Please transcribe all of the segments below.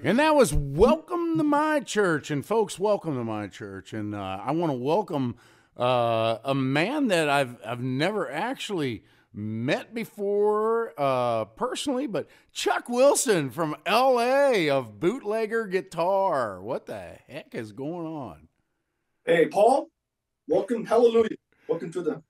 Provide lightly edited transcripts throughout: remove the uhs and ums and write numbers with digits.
And that was Welcome to My Church. And folks, welcome to my church. And I want to welcome a man that I've never actually met before personally, but Chuck Wilson from L.A. of Bootlegger Guitar. What the heck is going on? Hey, Paul, welcome. Hallelujah. Welcome to the.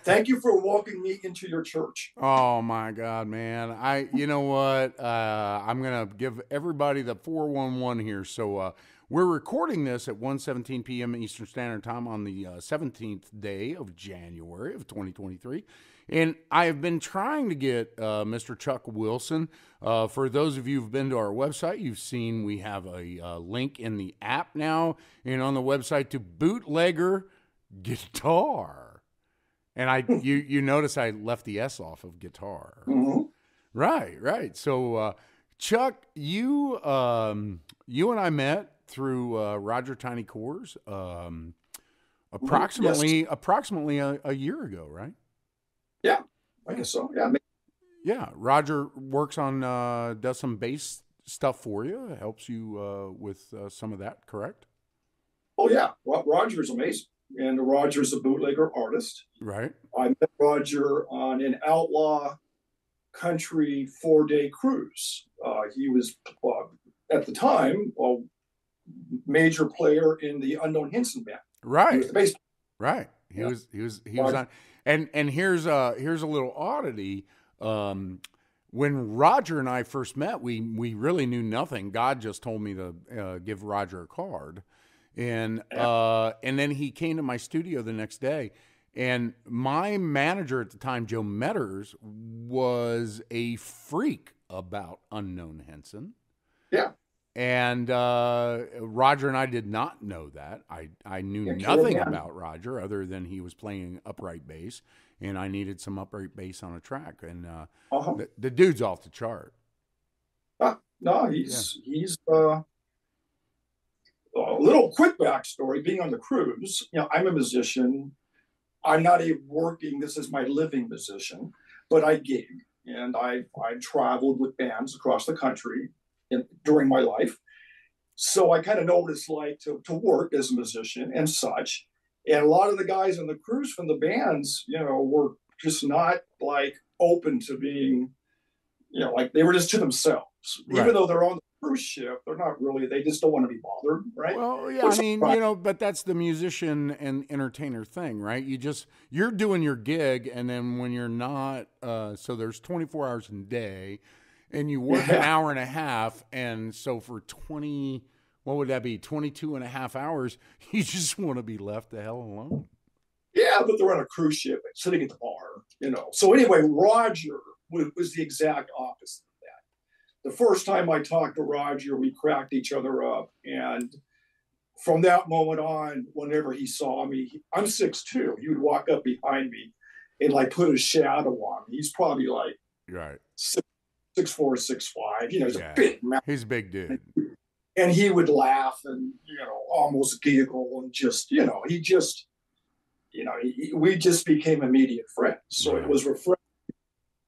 Thank you for walking me into your church. Oh my God, man. You know what? I'm going to give everybody the 411 here. So, we're recording this at 1:17 p.m. Eastern Standard Time on the 17th day of January of 2023. And I have been trying to get Mr. Chuck Wilson. For those of you who've been to our website, you've seen we have a link in the app now and on the website to Bootlegger Guitar. And you notice I left the S off of guitar. Mm-hmm. Right. So, Chuck, you and I met through Roger Tiny Cores approximately a year ago, right? Yeah, I guess so. Yeah. Yeah. Roger works on does some bass stuff for you, helps you with some of that, correct? Oh yeah, Roger's amazing, and Roger's a bootlegger artist. Right. I met Roger on an outlaw country 4-day cruise. He was at the time a major player in the Unknown Hinson band. Right. He was the bass. Right. He was on. And here's a little oddity. When Roger and I first met, we really knew nothing. God just told me to give Roger a card, and then he came to my studio the next day. And my manager at the time, Joe Metters, was a freak about Unknown Hinson. Yeah. And Roger and I did not know that. I knew nothing about Roger other than he was playing upright bass, and I needed some upright bass on a track. And the dude's off the chart. No, he's a little quick backstory. Being on the cruise, I'm a musician. I'm not this is my living musician, but I gig, and I traveled with bands across the country during my life. So I kind of know what it's like to work as a musician and such. And a lot of the guys on the cruise from the bands, were just not like open to being, like they were just to themselves. Right. Even though they're on the cruise ship, they're not really, they just don't want to be bothered, right? Well, yeah, but that's the musician and entertainer thing, right? You're doing your gig, and then when you're not, so there's 24 hours in a day, and you work an hour and a half, and so for 22 and a half hours, you just want to be left the hell alone. Yeah, but they're on a cruise ship sitting at the bar, So anyway, Roger was the exact opposite of that. The first time I talked to Roger, we cracked each other up, and from that moment on, whenever he saw me, I'm 6'2". He would walk up behind me and like put a shadow on me. He's probably like 6'4", 6'5". He's a big man. He's a big dude. And he would laugh and, almost giggle and just, we just became immediate friends. So It was refreshing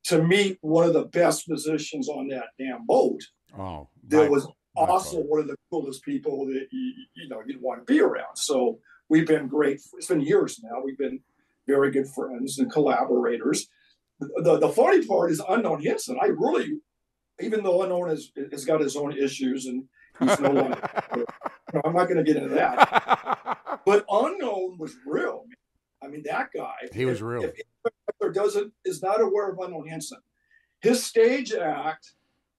to meet one of the best musicians on that damn boat. Oh, there was also one of the coolest people that you'd want to be around. So we've been great. It's been years now. We've been very good friends and collaborators. The funny part is Unknown Hinson. Even though Unknown has got his own issues and he's no longer, I'm not going to get into that. But Unknown was real. I mean, that guy. He was real. If is not aware of Unknown Hinson, his stage act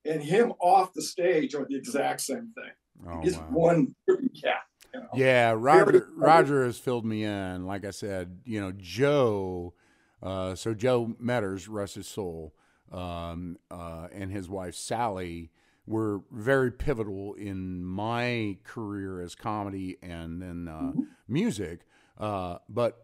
and him off the stage are the exact same thing. Oh, He's wow. One cat. Yeah, Roger has filled me in. Like I said, Joe. So Joe Metters, rest his soul, and his wife Sally were very pivotal in my career as comedy and then music. But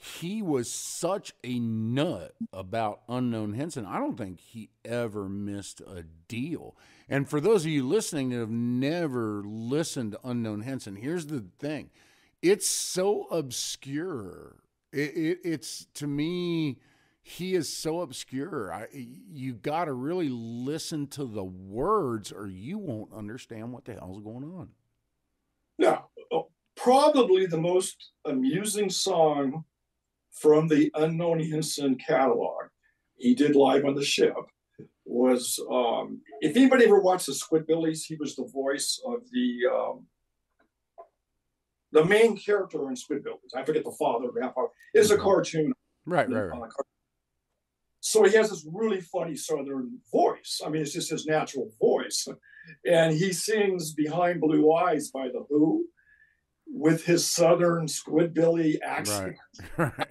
he was such a nut about Unknown Hinson. I don't think he ever missed a deal. And for those of you listening that have never listened to Unknown Hinson, here's the thing. It's so obscure. It's to me, he is so obscure. You got to really listen to the words, or you won't understand what the hell's going on. Yeah, probably the most amusing song from the Unknown Hinson catalog he did live on the ship was, if anybody ever watched the Squidbillies, he was the voice of the main character in Squidbillies. I forget the father or grandfather. It's a cartoon. Right. So he has this really funny Southern voice. I mean, it's just his natural voice. And he sings Behind Blue Eyes by The Who with his Southern Squidbilly accent. Right.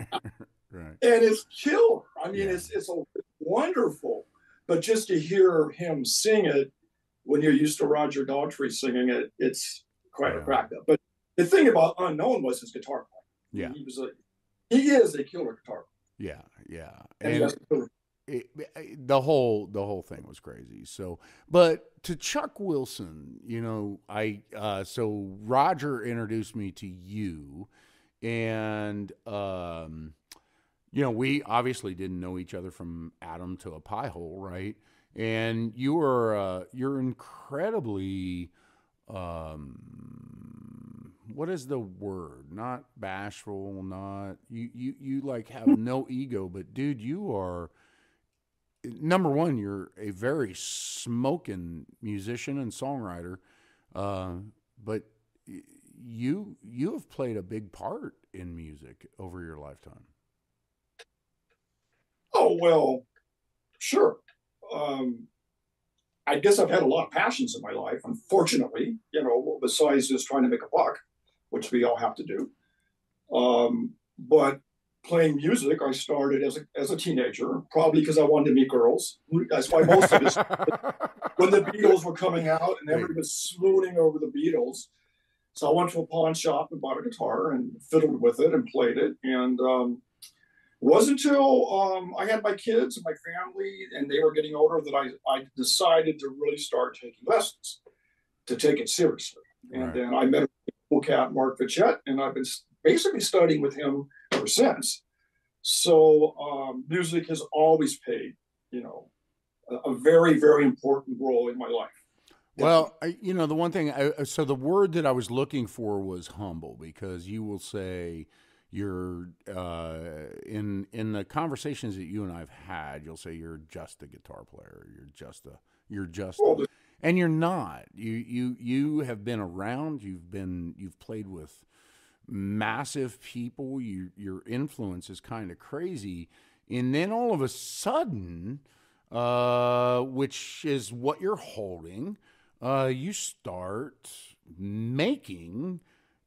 And it's killer. I mean, it's wonderful. But just to hear him sing it when you're used to Roger Daltrey singing it, it's quite a crack up. But the thing about Unknown was his guitar playing. Yeah. He is a killer guitar player. Yeah. And the whole thing was crazy. So, but to Chuck Wilson, so Roger introduced me to you, and we obviously didn't know each other from Adam to a pie hole, right? And you're incredibly, what is the word? Not bashful, not you like have no ego, but dude, you are, number one, you're a very smoking musician and songwriter, but you have played a big part in music over your lifetime. Oh, well, sure. I guess I've had a lot of passions in my life, unfortunately, besides just trying to make a buck, which we all have to do. But playing music, I started as a teenager, probably because I wanted to meet girls. That's why most of it, when the Beatles were coming out and everybody was swooning over the Beatles. So I went to a pawn shop and bought a guitar and fiddled with it and played it. And it wasn't until I had my kids and my family and they were getting older that I decided to really start taking lessons, to take it seriously. And then I met a cool cat, Mark Vichette, and I've been basically studying with him ever since. So music has always played, a very, very important role in my life. Well, the one thing, so the word that I was looking for was humble, because you will say you're, in the conversations that you and I've had, you'll say you're just a guitar player. And you're not. You have been around. You've played with massive people. Your influence is kind of crazy, and then all of a sudden, which is what you're holding, you start making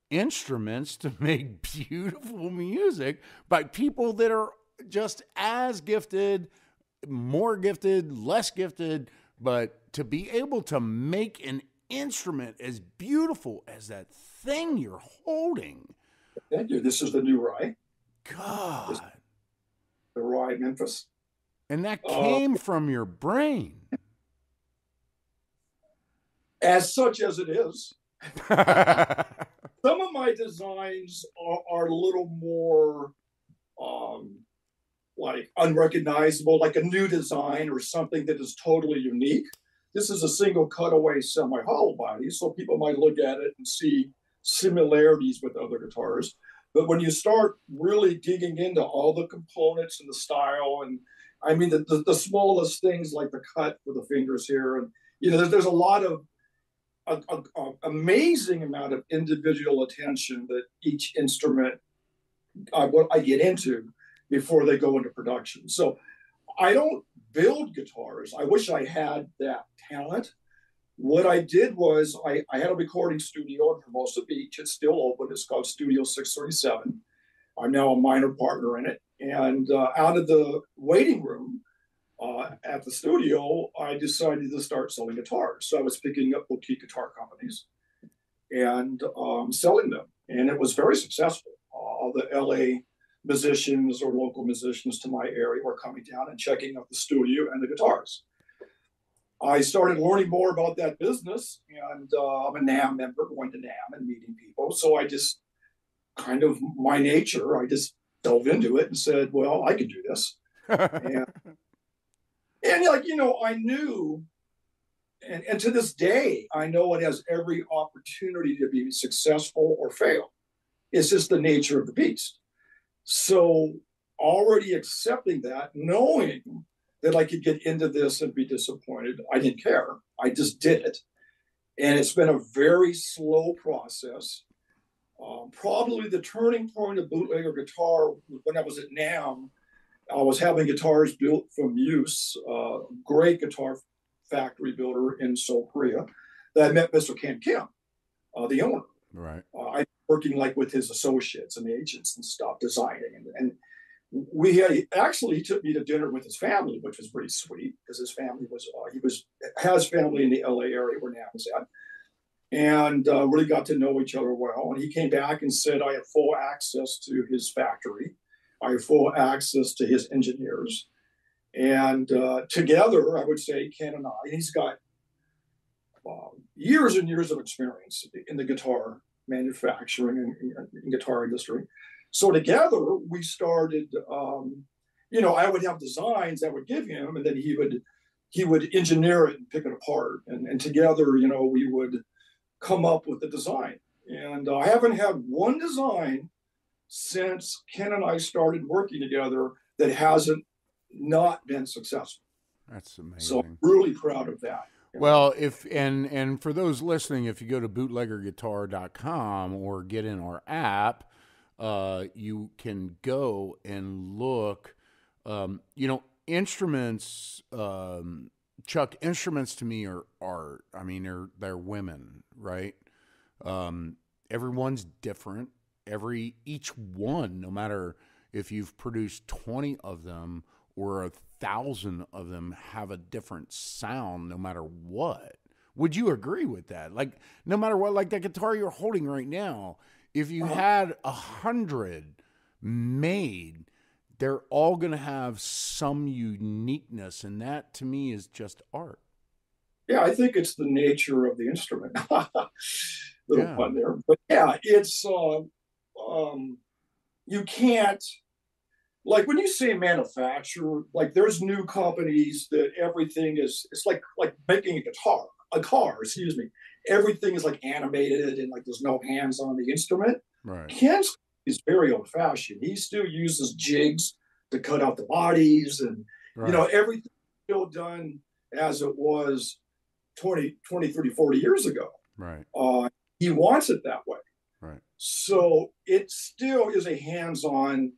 instruments to make beautiful music by people that are just as gifted, more gifted, less gifted, but to be able to make an instrument as beautiful as that thing you're holding. Thank you. This is the new Rye. God. The Rye Memphis. And that came from your brain. As such as it is. Some of my designs are a little more like unrecognizable, like a new design or something that is totally unique. This is a single cutaway semi-hollow body, so people might look at it and see similarities with other guitars. But when you start really digging into all the components and the style, and I mean the smallest things like the cut for the fingers here, and there's a lot of amazing amount of individual attention that each instrument what I get into before they go into production. So I don't build guitars. I wish I had that talent. What I did was I had a recording studio in Hermosa Beach. It's still open. It's called Studio 637. I'm now a minor partner in it. And out of the waiting room at the studio, I decided to start selling guitars. So I was picking up boutique guitar companies and selling them. And it was very successful. All the LA musicians or local musicians to my area were coming down and checking out the studio and the guitars. I started learning more about that business, and I'm a NAMM member, going to NAMM and meeting people. So I just kind of, my nature, I just dove into it and said, well, I can do this. and like, I knew, and to this day, I know it has every opportunity to be successful or fail. It's just the nature of the beast. So already accepting that, knowing that I could get into this and be disappointed, I didn't care. I just did it. And it's been a very slow process. Probably the turning point of Bootlegger Guitar, when I was at NAMM, I was having guitars built from use, great guitar factory builder in Seoul, Korea, that I met Mr. Ken Kim, the owner. Right. I working like with his associates and agents and stuff, designing. And we had, he took me to dinner with his family, which was pretty sweet because his family has family in the LA area where NAMM is at. And really got to know each other well. And he came back and said, I have full access to his factory. I have full access to his engineers. And together, I would say, Ken and he's got years and years of experience in the guitar manufacturing and guitar industry. So together, we started, I would have designs I would give him, and then he would engineer it and pick it apart. And together, we would come up with the design. And I haven't had one design since Ken and I started working together that hasn't not been successful. That's amazing. So I'm really proud of that. Well, and for those listening, if you go to bootleggerguitar.com or get in our app, you can go and look. Instruments, Chuck. Instruments to me are art. I mean, they're women, right? Everyone's different. Each one, no matter if you've produced 20 of them or 1,000 of them, have a different sound no matter what. Would you agree with that? Like, no matter what, like that guitar you're holding right now, if you had 100 made, they're all going to have some uniqueness. And that to me is just art. Yeah, I think it's the nature of the instrument. Little pun there. But yeah, it's, you can't, like when you say manufacturer, like there's new companies that everything it's like making a car, excuse me. Everything is like animated and like there's no hands on the instrument. Right. Ken is very old fashioned. He still uses jigs to cut out the bodies and, everything still done as it was 20, 30, 40 years ago. Right. He wants it that way. Right. So it still is a hands-on,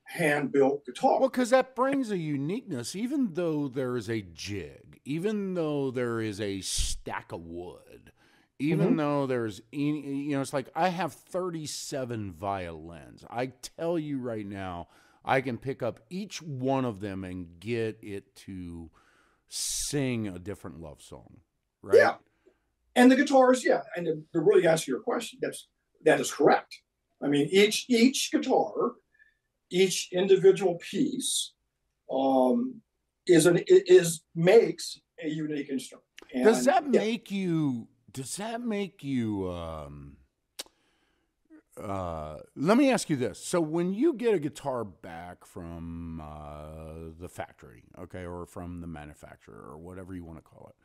hand-built guitar. Well, because that brings a uniqueness, even though there is a jig, even though there is a stack of wood, even though there's, it's like I have 37 violins. I tell you right now, I can pick up each one of them and get it to sing a different love song, right? Yeah. And the guitars, and to really answer your question, that is correct. I mean, each guitar, each individual piece, makes a unique instrument. And does that make you? Let me ask you this. So when you get a guitar back from the factory, okay, or from the manufacturer or whatever you want to call it,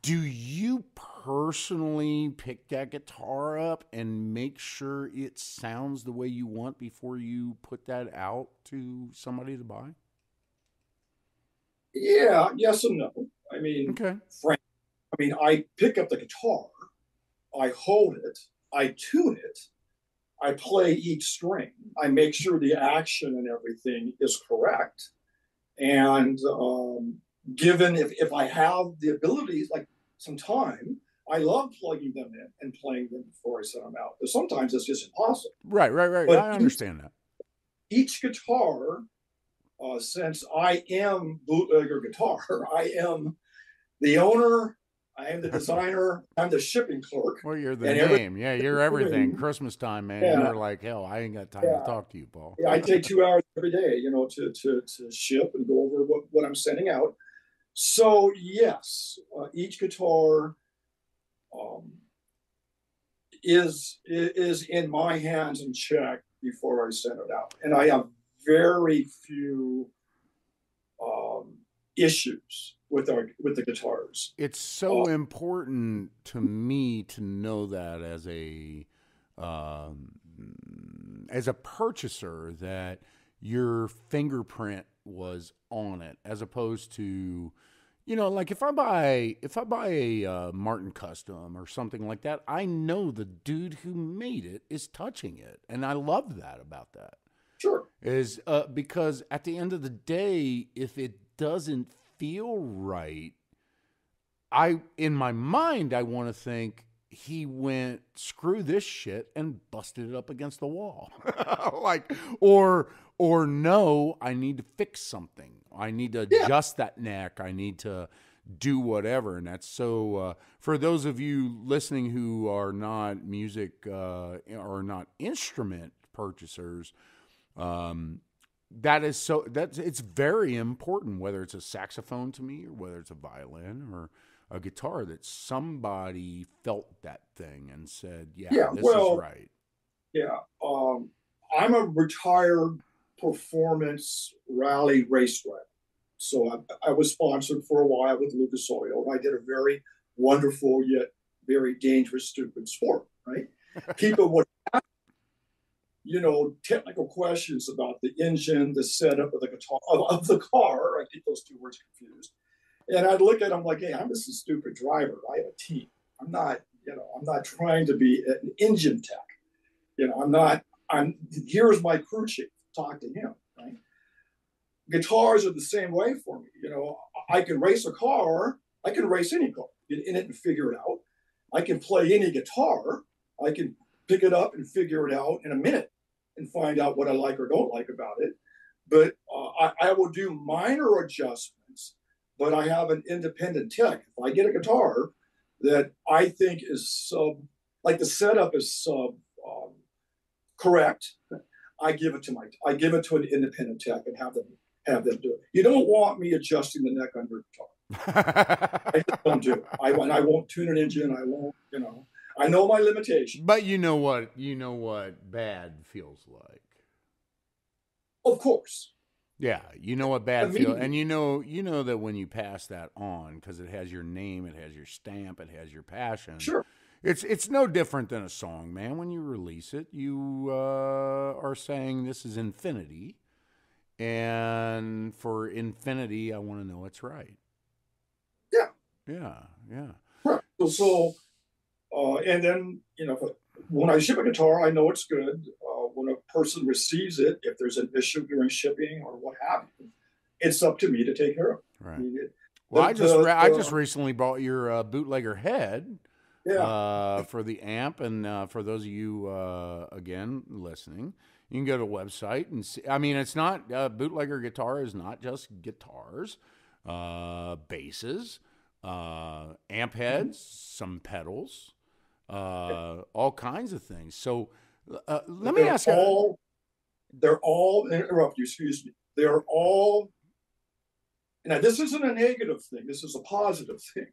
do you personally pick that guitar up and make sure it sounds the way you want before you put that out to somebody to buy? Yeah, yes and no. I mean, okay. I pick up the guitar, I hold it, I tune it, I play each string, I make sure the action and everything is correct. And given if I have the abilities, like some time, I love plugging them in and playing them before I send them out. But sometimes it's just impossible. Right. But I understand that. Each guitar, since I am Bootlegger Guitar, I am the owner, I am the designer, I'm the shipping clerk. Well, you're the name. Yeah, you're everything. Christmas time, man. Yeah. You're like, hell, I ain't got time to talk to you, Paul. Yeah, I take 2 hours every day, to ship and go over what I'm sending out. So yes, each guitar is in my hands and checked before I send it out. And I have very few issues with the guitars. It's so important to me to know that um, as a purchaser, that your fingerprint was on it, as opposed to, like if I buy a Martin Custom or something like that, I know the dude who made it is touching it, and I love that about that. Sure. Is because at the end of the day, if it doesn't feel right, in my mind, I want to think he went, screw this shit, and busted it up against the wall. Like, or no, I need to fix something. I need to adjust that neck. I need to do whatever. And that's so, for those of you listening who are not music, or not instrument purchasers, it's very important, whether it's a saxophone to me or whether it's a violin or a guitar, that somebody felt that thing and said, this is right. Yeah. I'm a retired performance rally race driver. So I was sponsored for a while with Lucas Oil. I did a very wonderful yet very dangerous, stupid sport, right? People would ask, technical questions about the engine, the setup of the guitar, of the car. I get those two words confused. And I'd look at them like, hey, I'm just a stupid driver. I have a team. I'm not trying to be an engine tech. Here's my crew chief. Talk to him, right? Guitars are the same way for me. I can race a car. I can race any car, get in it and figure it out. I can play any guitar. I can pick it up and figure it out in a minute and find out what I like or don't like about it. But I will do minor adjustments, but I have an independent tech. If I get a guitar that I think is like the setup is correct, I give it to an independent tech and have them do it. You don't want me adjusting the neck on your guitar. I just don't do it. I won't tune an engine. I won't, I know my limitations. But you know what bad feels like. Of course. Yeah, you know what bad feels, and you know that when you pass that on, because it has your name, it has your stamp, it has your passion. Sure. It's no different than a song, man. When you release it, you are saying this is infinity, and for infinity, I want to know it's right. Yeah. Right. So, and then when I ship a guitar, I know it's good. When a person receives it, if there's an issue during shipping or what have you, it's up to me to take care of it. Right. I just recently bought your bootlegger head. Yeah. For the amp, and for those of you again listening, you can go to the website and see. I mean, it's not Bootlegger Guitar is not just guitars, basses, amp heads, some pedals, all kinds of things. So let me ask you. They're all, interrupt you, excuse me. They're all, now this isn't a negative thing. This is a positive thing.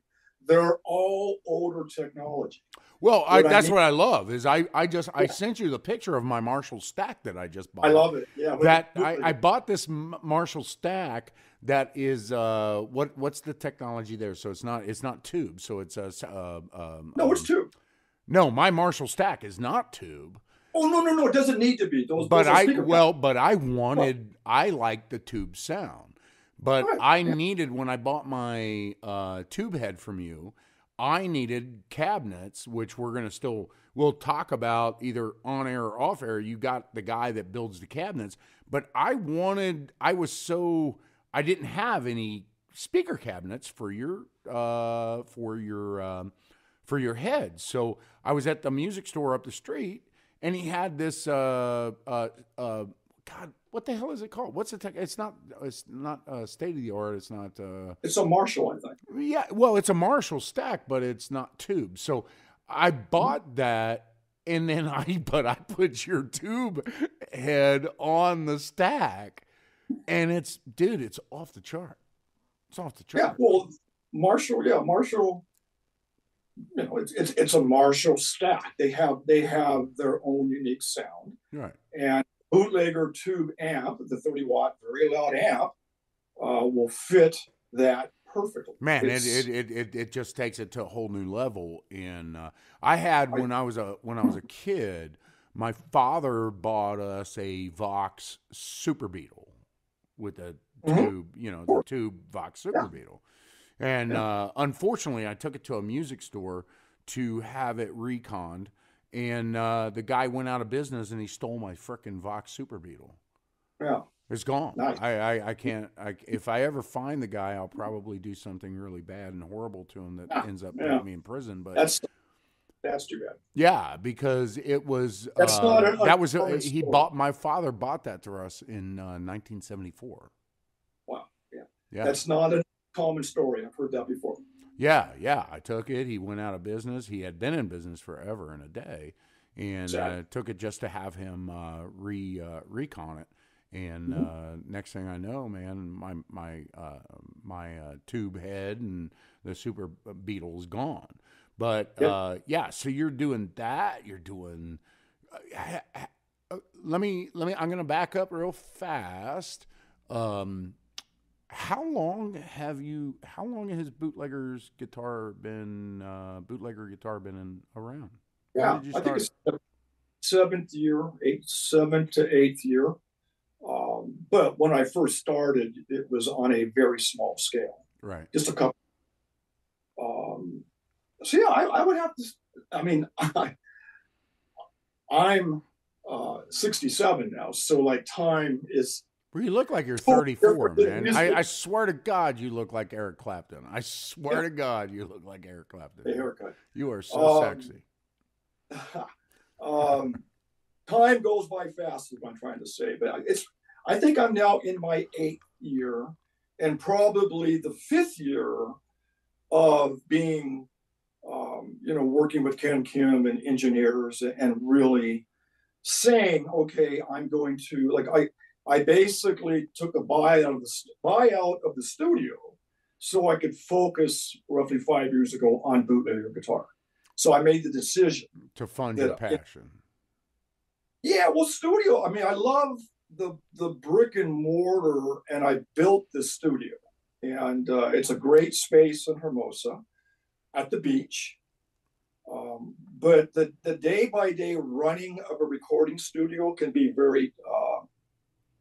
They're all older technology. Well, that's what I love is I sent you the picture of my Marshall stack that I just bought. I love it. Yeah. I bought this Marshall stack that is what's the technology there? So it's not tube. So it's no, it's tube. No, my Marshall stack is not tube. Oh no! It doesn't need to be. I like the tube sound. But I needed, when I bought my tube head from you, I needed cabinets, which we'll talk about either on air or off air. You got the guy that builds the cabinets, but I didn't have any speaker cabinets for your head. So I was at the music store up the street, and he had this God, what the hell is it called? What's the tech? It's not state of the art. It's not. It's a Marshall, I think. Yeah, well, it's a Marshall stack, but it's not tube. So I bought that, and then I put your tube head on the stack, and it's off the chart. It's off the chart. Yeah, well, Marshall. It's a Marshall stack. They have their own unique sound. Right. And Bootlegger tube amp, the 30-watt, very loud amp, will fit that perfectly. Man, It's it just takes it to a whole new level. And I had I, when I was a kid, my father bought us a Vox Super Beetle with a mhm, tube, you know, of the course, tube Vox yeah, Super Beetle. And yeah. unfortunately, I took it to a music store to have it reconned, and the guy went out of business, and he stole my frickin' Vox Super Beetle. Yeah, It's gone. nice. I can't. If I ever find the guy, I'll probably do something really bad and horrible to him that Yeah, ends up yeah. putting me in prison. But That's that's too bad. yeah, because it was That's not an that was uncommon he story. bought my father bought that to us in 1974. Wow. Yeah, Yeah. that's not a common story. I've heard that before. Yeah, yeah. I took it. He went out of business. He had been in business forever and a day, and Sad. took it just to have him recon it. And Mhm. next thing I know, man, my tube head and the Super Beetle's gone. But Yeah. yeah, so you're doing that. You're doing. Let me. I'm gonna back up real fast. Um, how long has bootlegger guitar been around? When Yeah, did you I think start? it's seventh year, 7th to 8th year. But when I first started, it was on a very small scale, Right. just a couple. Um, so yeah, I would have to. I mean, I'm 67 now, so like time is Well, you look like you're totally 34, different than man. it used to I swear to God, you look like Eric Clapton. I be. swear to God, you look like Eric Clapton, A man. haircut. You are so Um, sexy. um, time goes by fast, is what I'm trying to say. But it's, I think I'm now in my 8th year, and probably the 5th year of being, working with Ken Kim and engineers, and really saying, okay, I'm going to like I basically took a buyout of the studio so I could focus roughly 5 years ago on bootlegger guitar. So I made the decision To fund your that passion. yeah, well, studio. I mean, I love the brick and mortar, and I built the studio, and it's a great space in Hermosa at the beach. But the day by day running of a recording studio can be very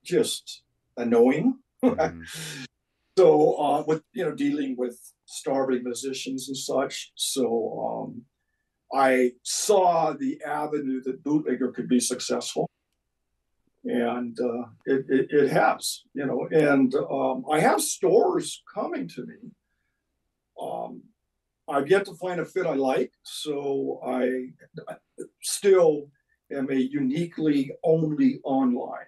just annoying. Mm-hmm. So with dealing with starving musicians and such. So I saw the avenue that bootlegger could be successful, and it has, and I have stores coming to me. Um, I've yet to find a fit I like, so I still am a uniquely only online.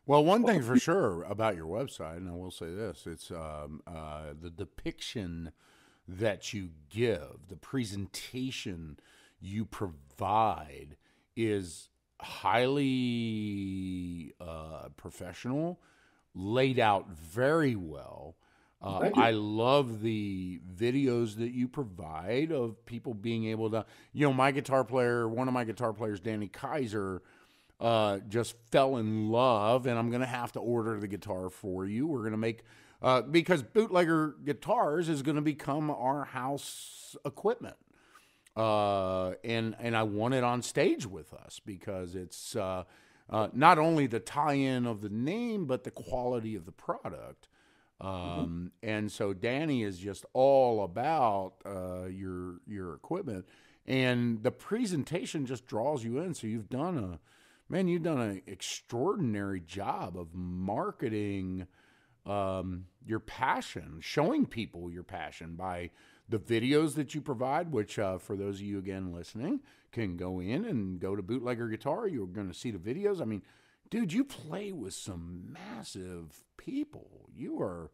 Well, one thing for sure about your website, and I will say this: it's the depiction that you give, the presentation you provide is highly professional, laid out very well. Thank I you. love the videos that you provide of people being able to, one of my guitar players, Danny Kaiser, just fell in love, and I'm going to have to order the guitar for you. We're going to make, because Bootlegger Guitars is going to become our house equipment. And I want it on stage with us because it's not only the tie-in of the name, but the quality of the product. Mhm. And so Danny is just all about your equipment, and the presentation just draws you in. So you've done an extraordinary job of marketing your passion, showing people your passion by the videos that you provide, which for those of you again listening can go in and go to Bootlegger Guitar. You're going to see the videos. I mean, dude, you play with some massive people. You are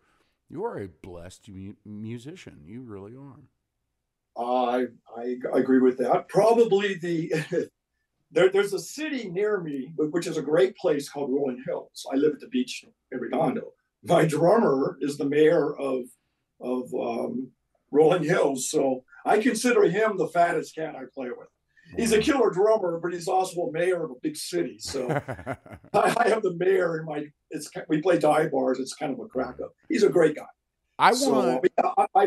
a blessed musician. You really are. I agree with that. Probably there's a city near me, which is a great place called Rolling Hills. I live at the beach in Redondo. My drummer is the mayor of Rolling Hills, so I consider him the fattest cat I play with. He's a killer drummer, but he's also a mayor of a big city. So I have the mayor in my. We play dive bars. It's kind of a crack up. He's a great guy. I've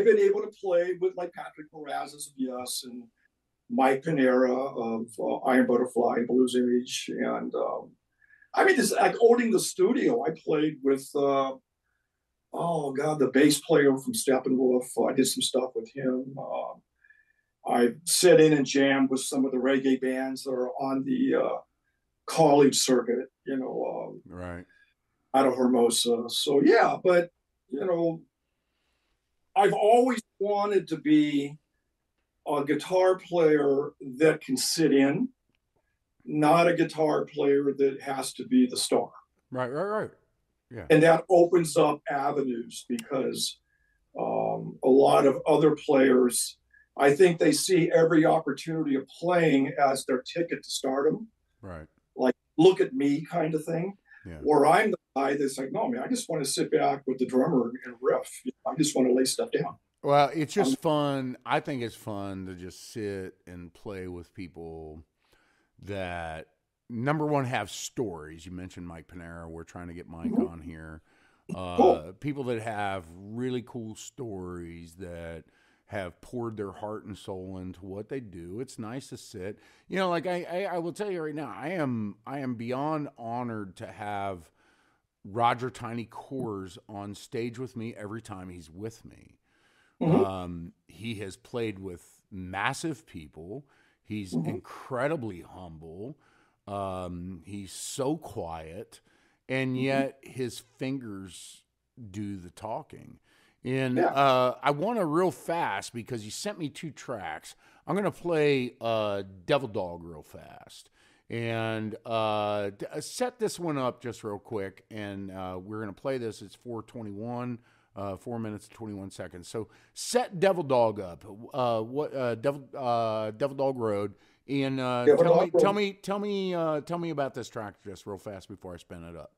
been able to play with like Patrick Morazes of Yes and Mike Panera of Iron Butterfly, Blues Image, and I mean, this like owning the studio. I played with the bass player from Steppenwolf. I did some stuff with him. I sit in and jam with some of the reggae bands that are on the college circuit, right, out of Hermosa. So yeah, but I've always wanted to be a guitar player that can sit in, not a guitar player that has to be the star. Right. Yeah. And that opens up avenues because a lot of other players, I think they see every opportunity of playing as their ticket to stardom. Right. Like, look at me kind of thing. Yeah. Or I'm the guy that's like, no, man, I just want to sit back with the drummer and riff. I just want to lay stuff down. Well, it's just fun. I think it's fun to just sit and play with people that, number one, have stories. You mentioned Mike Panera. We're trying to get Mike on here. Cool. People that have really cool stories that have poured their heart and soul into what they do. It's nice to sit. Like I will tell you right now, I am beyond honored to have Roger Tiny Coors on stage with me every time he's with me. Mm-hmm. He has played with massive people. He's incredibly humble. He's so quiet, and yet his fingers do the talking. And I want to real fast, because you sent me 2 tracks. I'm going to play Devil Dog real fast. And set this one up just real quick, and we're going to play this. It's 4:21, 4 minutes and 21 seconds. So set Devil Dog up. Devil Dog Road. And tell me about this track just real fast before I spin it up.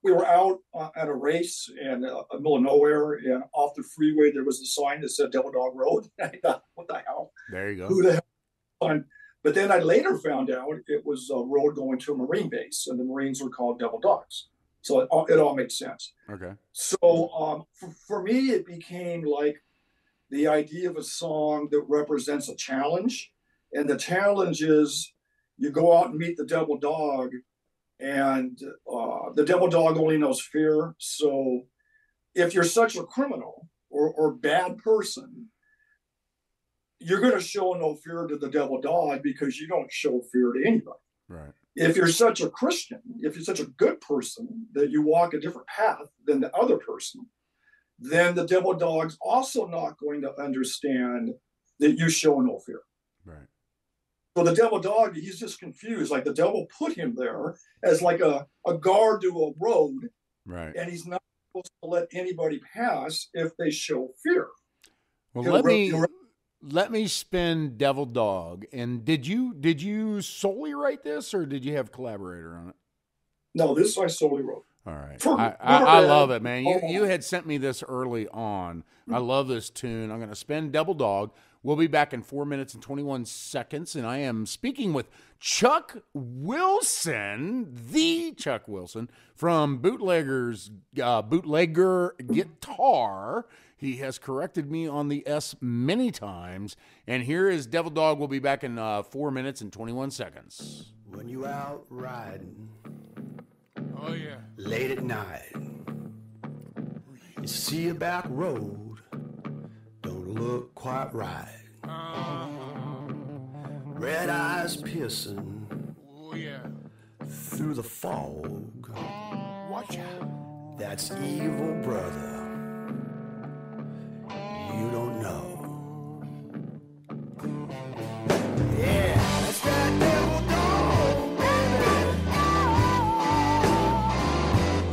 We were out at a race in the middle of nowhere, and off the freeway there was a sign that said Devil Dog Road. I thought, what the hell? There you go. Who the hell? But then I later found out it was a road going to a Marine base, and the Marines were called Devil Dogs. So it all made sense. Okay. So for me, it became like the idea of a song that represents a challenge. And the challenge is you go out and meet the devil dog, and the devil dog only knows fear. So if you're such a criminal or bad person, you're going to show no fear to the devil dog because you don't show fear to anybody. Right. If you're such a Christian, if you're such a good person that you walk a different path than the other person, then the devil dog's also not going to understand that you show no fear. Right. So the devil dog, he's just confused. Like the devil put him there as like a guard to a road. Right. And he's not supposed to let anybody pass if they show fear. Well, let me spin Devil Dog. And did you solely write this, or did you have a collaborator on it? No, this I solely wrote. All right. I love it, man. You had sent me this early on. I love this tune. I'm going to spin Devil Dog. We'll be back in 4 minutes and 21 seconds, and I am speaking with Chuck Wilson, the Chuck Wilson, from Bootlegger Guitar. He has corrected me on the S many times, and here is Devil Dog. We'll be back in 4 minutes and 21 seconds. When you out riding, oh yeah, late at night, you see a back road, don't look quite right. Red eyes piercing, oh yeah, through the fog. Watch out. That's evil, brother. You don't know. Yeah, that's that devil dog, baby.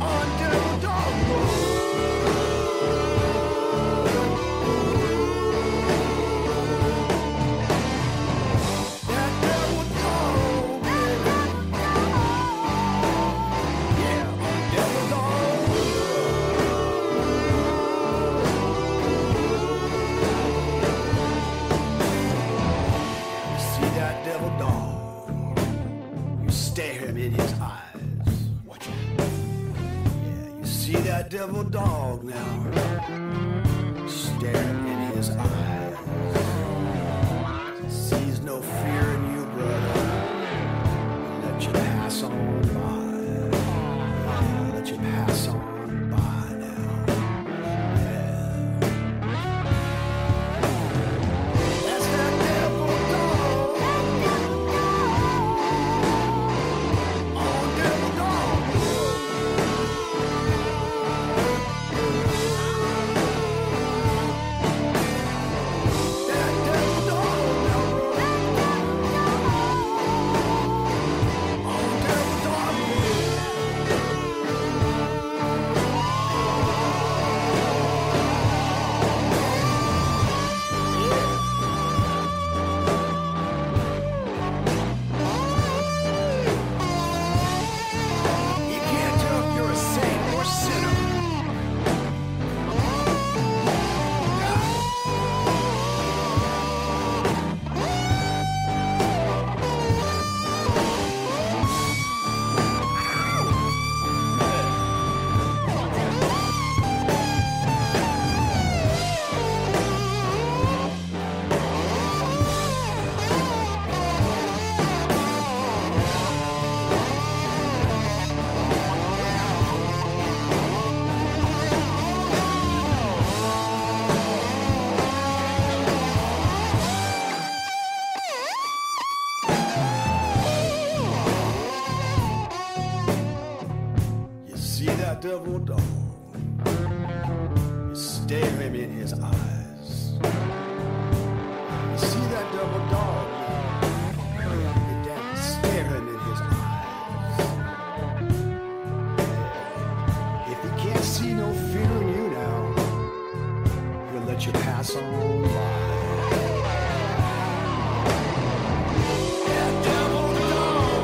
On Devil Dog Road. That devil dog, baby. Yeah, on Devil Dog Road. stare him in his eyes. Watch it. Yeah, you see that devil dog now? Stare him in his eyes. He sees no fear in you, brother. Let you pass on by. Yeah, let you pass on by now. Yeah. That's that devil dog. Oh, devil dog. That devil dog. Oh, devil dog. You can't tell if you're a saint or sinner. You see that devil dog? You stare him in his eyes. You see that devil dog? You damn stare him in his eyes. If he can't see no fear in you now, he'll let you pass on by. That devil dog.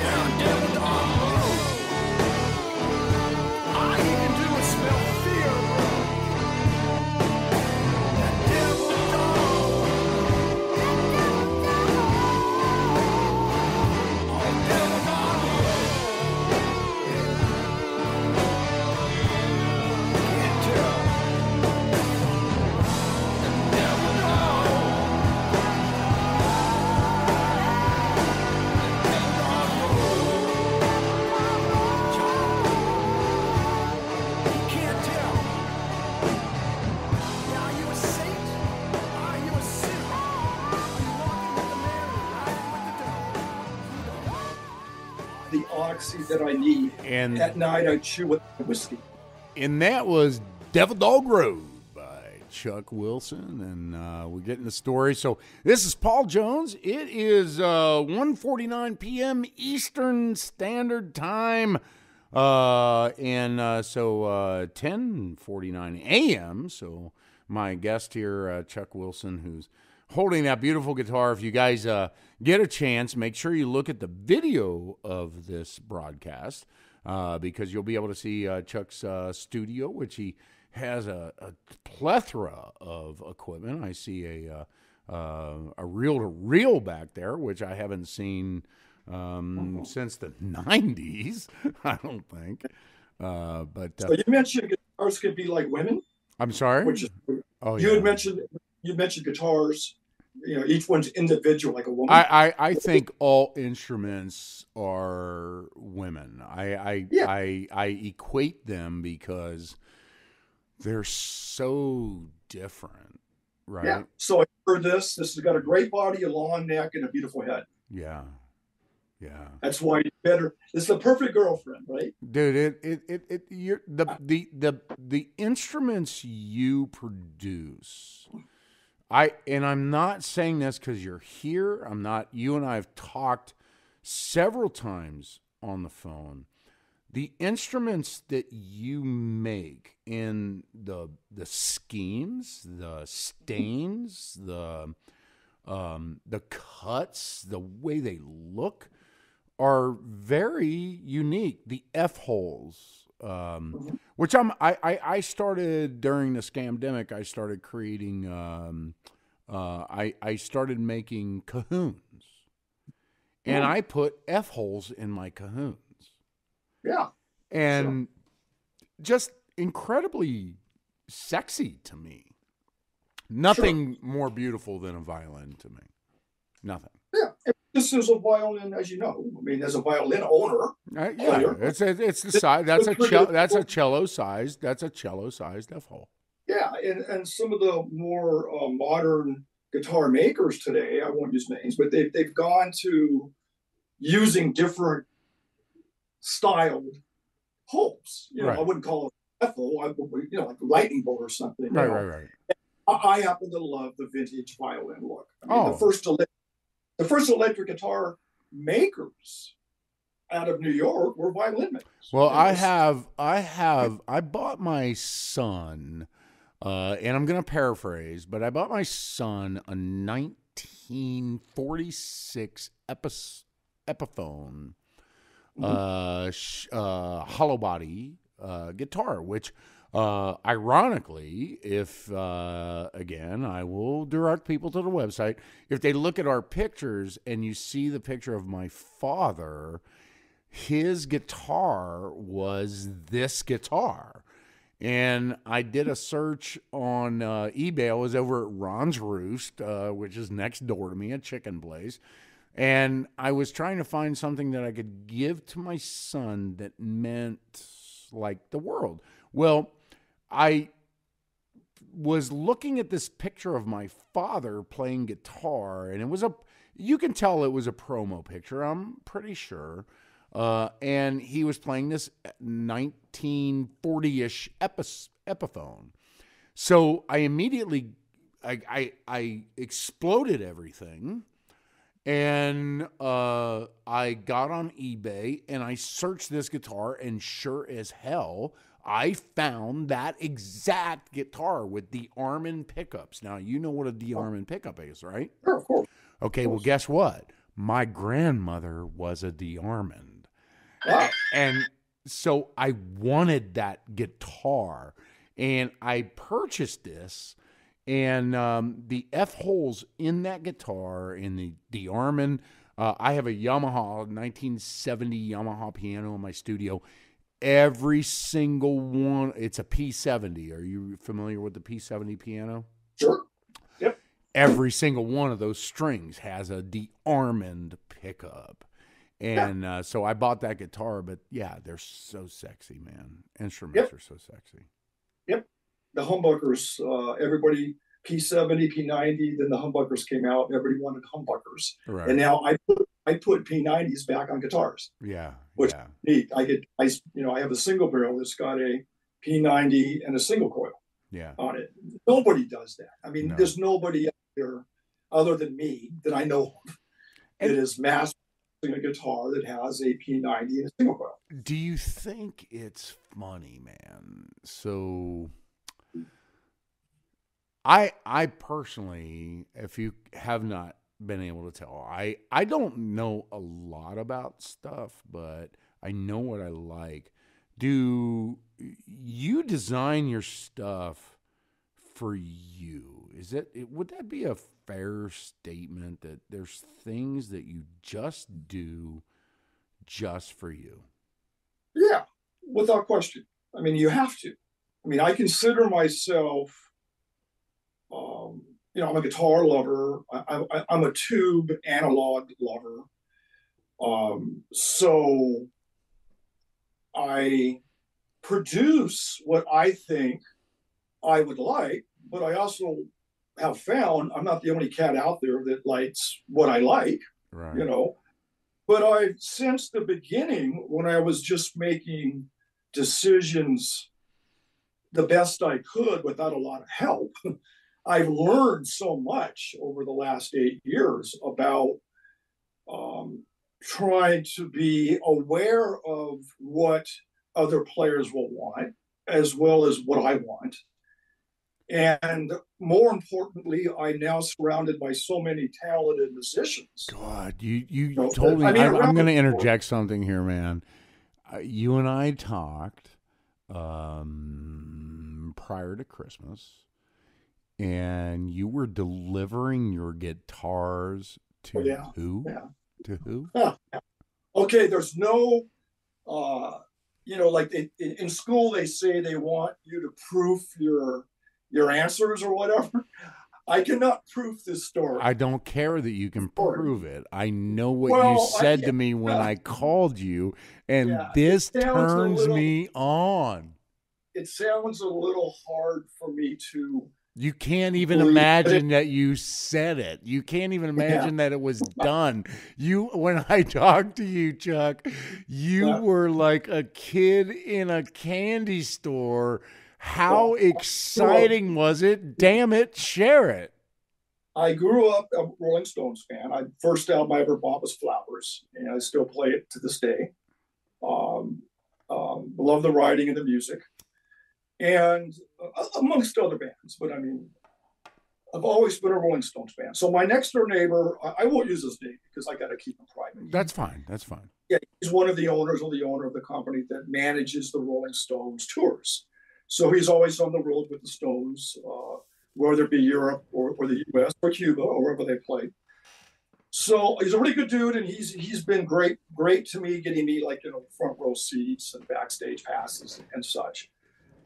Yeah, devil dog. All you can do is smell fear, bro. That devil dog. Oh, devil dog. Can't tell. Devil dog. You can't tell. Are you a saint? Are you a sinner? Are you walking with the man or riding with the devil? The oxy that I need. And At night, I chew with whiskey. that was Devil Dog Road by Chuck Wilson, and we're getting the story. So this is Paul Jones. It is 1:49 p.m. Eastern Standard Time, and so 10:49 a.m. So my guest here, Chuck Wilson, who's holding that beautiful guitar. If you guys get a chance, make sure you look at the video of this broadcast, because you'll be able to see Chuck's studio, which he has a plethora of equipment. I see a reel-to-reel back there, which I haven't seen since the 90s, I don't think. But So you mentioned guitars could be like women, I'm sorry? which is Oh, you yeah. had mentioned guitars. Each one's individual, like a woman. I think all instruments are women. I equate them because they're so different, right? Yeah. So I heard this. This has got a great body, a long neck, and a beautiful head. Yeah. Yeah. That's why it's better. It's the perfect girlfriend, right? Dude, the instruments you produce. I'm not saying this because you're here. You and I have talked several times on the phone. The instruments that you make in the schemes, the stains, the cuts, the way they look are very unique. The F holes, which I started during the scamdemic. I started creating I started making cajoons, and I put F holes in my cajoons. Yeah. And just incredibly sexy to me. Nothing more beautiful than a violin to me. Nothing. Yeah. This is a violin, as you know. I mean, as a violin owner, yeah, it's the size. That's a cello sized. That's a cello sized F hole. Yeah, and some of the more modern guitar makers today, I won't use names, but they've gone to using different styled holes. You know, Right. I wouldn't call it F hole. Like a lightning bolt or something. Right. I happen to love the vintage violin look. I mean, the first electric guitar makers out of New York were violin makers. Well, I bought my son, and I'm going to paraphrase, but I bought my son a 1946 Epiphone hollow body guitar, which ironically, if again, I will direct people to the website. If they look at our pictures and you see the picture of my father, his guitar was this guitar. And I did a search on eBay. I was over at Ron's Roost, which is next door to me, a chicken place. And I was trying to find something that I could give to my son that meant like the world. Well, I was looking at this picture of my father playing guitar, and you can tell it was a promo picture, I'm pretty sure. And he was playing this 1940-ish Epiphone. So I immediately, I exploded everything. And I got on eBay and I searched this guitar, and sure as hell, I found that exact guitar with the Armin pickups. Now, you know what a de-Armin pickup is, right? Sure, of course. Okay, well, guess what? My grandmother was a de-Armin. And so I wanted that guitar, and I purchased this. And the F holes in that guitar, in the Armin, I have a Yamaha 1970 Yamaha piano in my studio. Every single one, it's a P70. Are you familiar with the P70 piano? Sure. Yep. Every single one of those strings has a de-Armond pickup. And so I bought that guitar, but yeah, they're so sexy, man. Instruments are so sexy. Yep. The humbuckers, everybody, P70, P90, then the humbuckers came out, and everybody wanted humbuckers. Right. And now I put P90s back on guitars. Yeah. Which is neat. I have a single barrel that's got a P90 and a single coil on it. Nobody does that. I mean, there's nobody out there other than me that I know of that is mastering a guitar that has a P90 and a single coil. Do you think it's funny, man? So I personally, if you have not been able to tell, I don't know a lot about stuff, but I know what I like. Do you design your stuff for you? Would that be a fair statement that there's things that you just do just for you? Yeah, without question. I mean, you have to. I mean, I consider myself, I'm a guitar lover. I'm a tube analog lover. So I produce what I think I would like, but I also have found I'm not the only cat out there that likes what I like, right. But since the beginning, when I was just making decisions the best I could without a lot of help, I've learned so much over the last 8 years about trying to be aware of what other players will want, as well as what I want. And more importantly, I'm now surrounded by so many talented musicians. God, you told me. I'm going to interject something here, man. You and I talked prior to Christmas, and you were delivering your guitars to who? Yeah. To who? Okay, there's no, like in school they say they want you to proof your answers or whatever. I cannot proof this story. I don't care that you can prove it. I know what you said to me when I called you, and this turns me on. It sounds a little hard for me to. You can't even imagine that you said it. You can't even imagine that it was done. When I talked to you, Chuck, you were like a kid in a candy store. How exciting was it? Damn it, share it. I grew up a Rolling Stones fan. First album I ever bought was Flowers, and I still play it to this day. Love the writing and the music. And amongst other bands, but I mean, I've always been a Rolling Stones fan. So my next door neighbor, I won't use his name because I got to keep him private. That's fine. That's fine. Yeah, he's one of the owners or the owner of the company that manages the Rolling Stones tours. So he's always on the road with the Stones, whether it be Europe or the U.S. or Cuba or wherever they play. So he's a really good dude, and he's been great to me, getting me front row seats and backstage passes and such.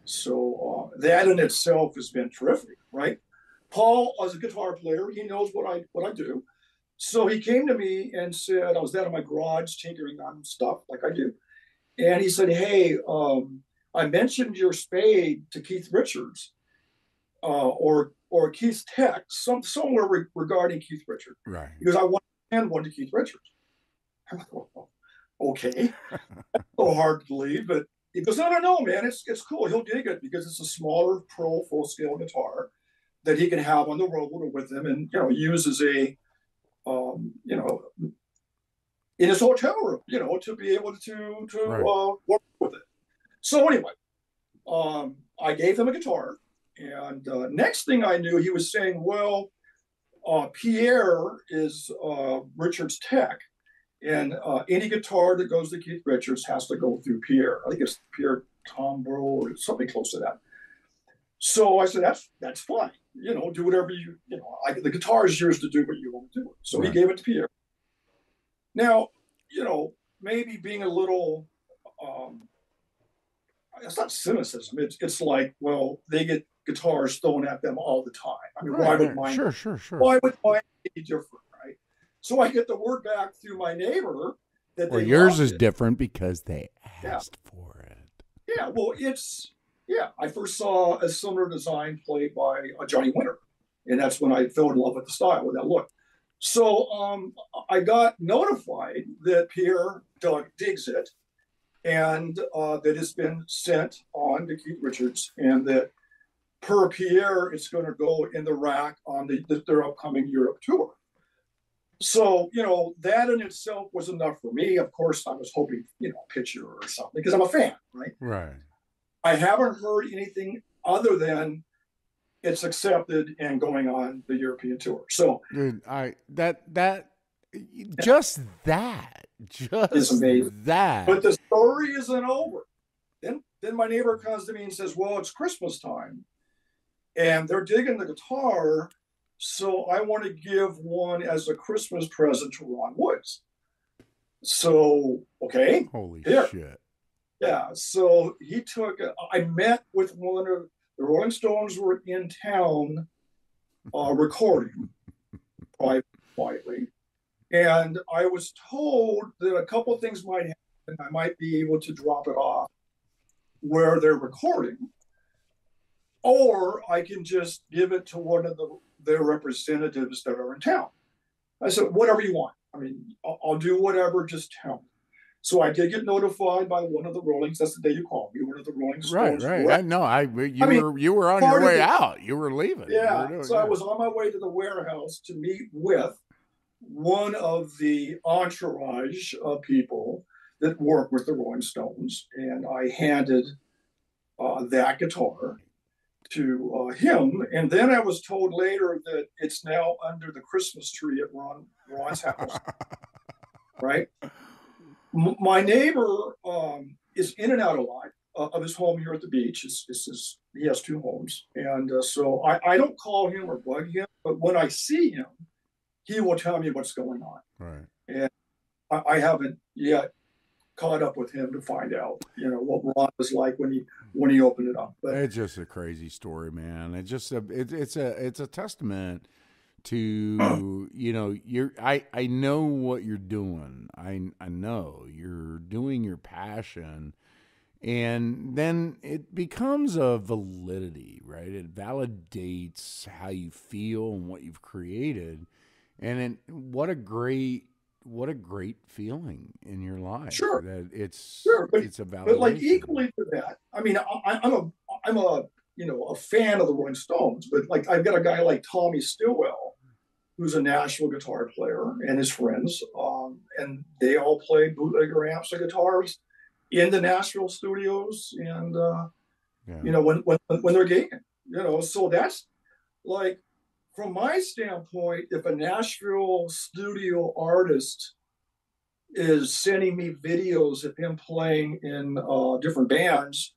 So that in itself has been terrific, right? Paul, as a guitar player, he knows what I do. So he came to me and said, I was down in my garage tinkering on stuff like I do. And he said, hey, I mentioned your spade to Keith Richards or Keith's text, somewhere regarding Keith Richards. Right. He goes, I want to hand one to Keith Richards. I'm like, oh, okay. That's a little hard to believe, but he goes, no, man, it's cool. He'll dig it because it's a smaller pro full-scale guitar that he can have on the road with him and, use as a, in his hotel room, to be able to work with it. So anyway, I gave him a guitar, and next thing I knew, he was saying, well, Pierre is Richard's tech. And any guitar that goes to Keith Richards has to go through Pierre. I think it's Pierre Tombro or something close to that. So I said, that's fine. Do whatever the guitar is yours to do what you want to do. So he gave it to Pierre. Now, maybe being a little, it's not cynicism. It's like, well, they get guitars thrown at them all the time. I mean, why would mine? Sure. Why would mine be different? So I get the word back through my neighbor that yours is different because they asked for it. Yeah, well, I first saw a similar design played by Johnny Winter, and that's when I fell in love with the style, with that look. So I got notified that Pierre digs it, and that it's been sent on to Keith Richards, and that per Pierre, it's going to go in the rack on their upcoming Europe tour. So, that in itself was enough for me. Of course, I was hoping, a picture or something because I'm a fan, right? Right. I haven't heard anything other than it's accepted and going on the European tour. So, dude, just is amazing. That. But the story isn't over. Then my neighbor comes to me and says, well, it's Christmas time and they're digging the guitar. So I want to give one as a Christmas present to Ron Woods. So, okay. Holy shit. Yeah. So I met with one of the Rolling Stones were in town recording quietly. And I was told that a couple of things might happen. I might be able to drop it off where they're recording, or I can just give it to one of their representatives that are in town. I said, whatever you want. I mean, I'll do whatever, just tell me. So I did get notified by one of the Rollings. That's the day you called me, one of the Rolling Stones. Right. You were on your way out. You were leaving. Yeah. I was on my way to the warehouse to meet with one of the entourage of people that work with the Rolling Stones. And I handed that guitar to him, and then I was told later that it's now under the Christmas tree at Ron's house. Right? My neighbor is in and out a lot. of his home here at the beach. He has 2 homes, and so I don't call him or bug him, but when I see him, he will tell me what's going on. Right. And I haven't yet caught up with him to find out, what Ron was like when he opened it up. But it's just a crazy story, man. It's just it's a testament to I know what you're doing. I know you're doing your passion, and then it becomes a validity, right? It validates how you feel and what you've created, and what a great feeling in your life. Sure, that it's a validation. But like equally to that, I mean, I'm a fan of the Rolling Stones, but like I've got a guy like Tommy Stillwell, who's a Nashville guitar player, and his friends, and they all play bootlegger amps and guitars in the Nashville studios, and when they're gigging, so that's like, from my standpoint, if a Nashville studio artist is sending me videos of him playing in different bands,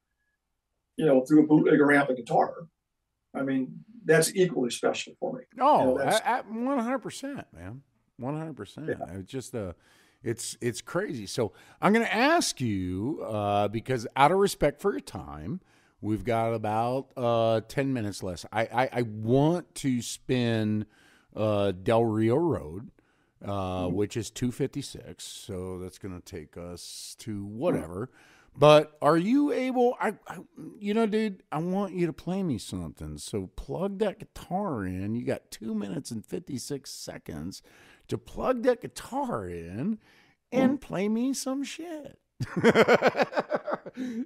through a bootlegger amp and guitar, I mean, that's equally special for me. Oh, 100%, man. 100%. Yeah. It's just it's crazy. So I'm going to ask you, because out of respect for your time, we've got about 10 minutes less. I want to spin Del Rio Road, which is 256. So that's going to take us to whatever. But are you able, dude, I want you to play me something. So plug that guitar in. You got 2 minutes and 56 seconds to plug that guitar in and play me some shit.